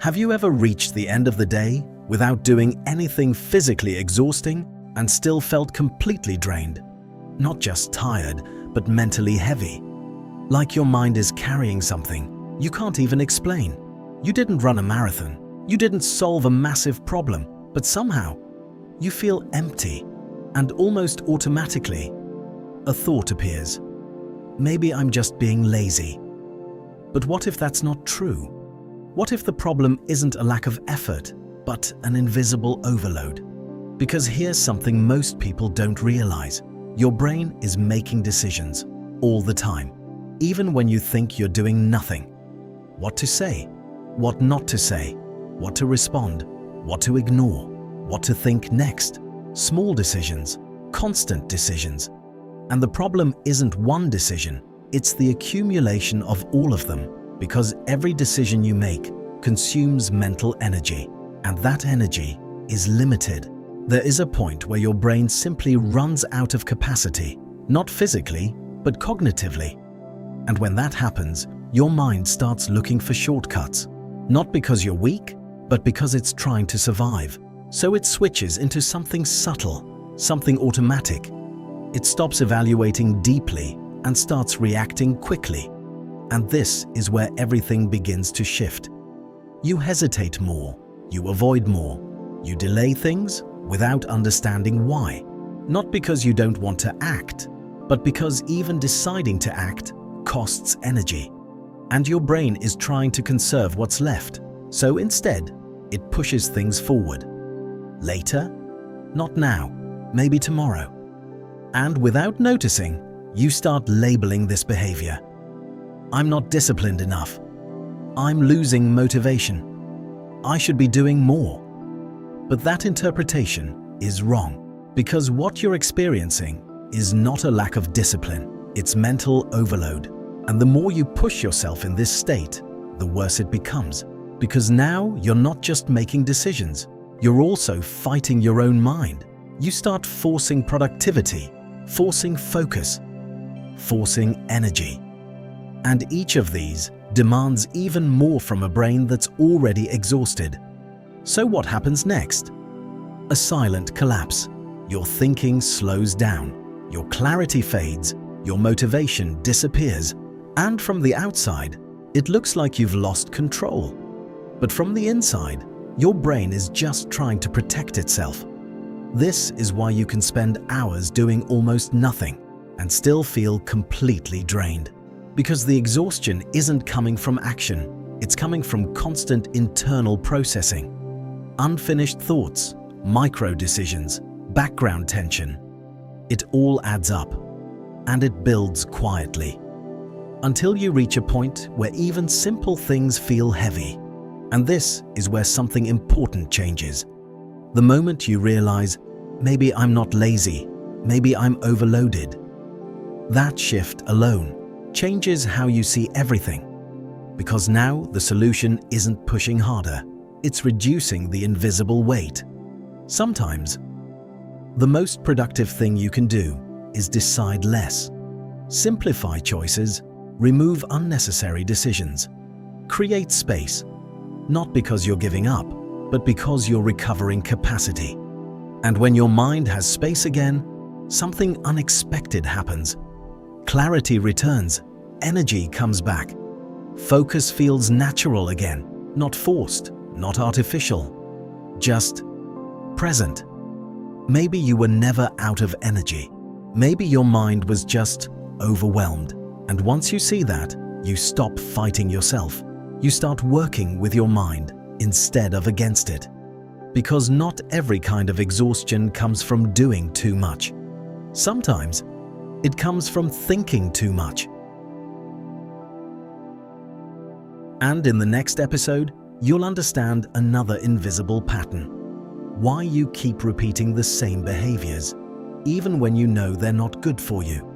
Have you ever reached the end of the day without doing anything physically exhausting and still felt completely drained? Not just tired, but mentally heavy. Like your mind is carrying something you can't even explain. You didn't run a marathon. You didn't solve a massive problem, but somehow you feel empty, and almost automatically a thought appears. Maybe I'm just being lazy. But what if that's not true? What if the problem isn't a lack of effort, but an invisible overload? Because here's something most people don't realize. Your brain is making decisions all the time, even when you think you're doing nothing. What to say, what not to say, what to respond, what to ignore, what to think next. Small decisions, constant decisions. And the problem isn't one decision, it's the accumulation of all of them, because every decision you make consumes mental energy, and that energy is limited. There is a point where your brain simply runs out of capacity, not physically, but cognitively. And when that happens, your mind starts looking for shortcuts, not because you're weak, but because it's trying to survive. So it switches into something subtle, something automatic. It stops evaluating deeply and starts reacting quickly. And this is where everything begins to shift. You hesitate more, you avoid more, you delay things without understanding why. Not because you don't want to act, but because even deciding to act costs energy. And your brain is trying to conserve what's left. So instead, it pushes things forward. Later? Not now. Maybe tomorrow. And without noticing, you start labeling this behavior. I'm not disciplined enough. I'm losing motivation. I should be doing more. But that interpretation is wrong, because what you're experiencing is not a lack of discipline, it's mental overload. And the more you push yourself in this state, the worse it becomes. Because now you're not just making decisions, you're also fighting your own mind. You start forcing productivity, forcing focus, forcing energy. And each of these demands even more from a brain that's already exhausted. So what happens next? A silent collapse. Your thinking slows down, your clarity fades, your motivation disappears, and from the outside, it looks like you've lost control. But from the inside, your brain is just trying to protect itself. This is why you can spend hours doing almost nothing and still feel completely drained. Because the exhaustion isn't coming from action, it's coming from constant internal processing. Unfinished thoughts, micro-decisions, background tension. It all adds up, and it builds quietly, until you reach a point where even simple things feel heavy. And this is where something important changes. The moment you realize, maybe I'm not lazy, maybe I'm overloaded. That shift alone changes how you see everything. Because now the solution isn't pushing harder, it's reducing the invisible weight. Sometimes, the most productive thing you can do is decide less. Simplify choices, remove unnecessary decisions, create space, not because you're giving up, but because you're recovering capacity. And when your mind has space again, something unexpected happens. Clarity returns, energy comes back. Focus feels natural again, not forced, not artificial, just present. Maybe you were never out of energy. Maybe your mind was just overwhelmed. And once you see that, you stop fighting yourself. You start working with your mind instead of against it. Because not every kind of exhaustion comes from doing too much. Sometimes it comes from thinking too much. And in the next episode, you'll understand another invisible pattern. Why you keep repeating the same behaviors, even when you know they're not good for you.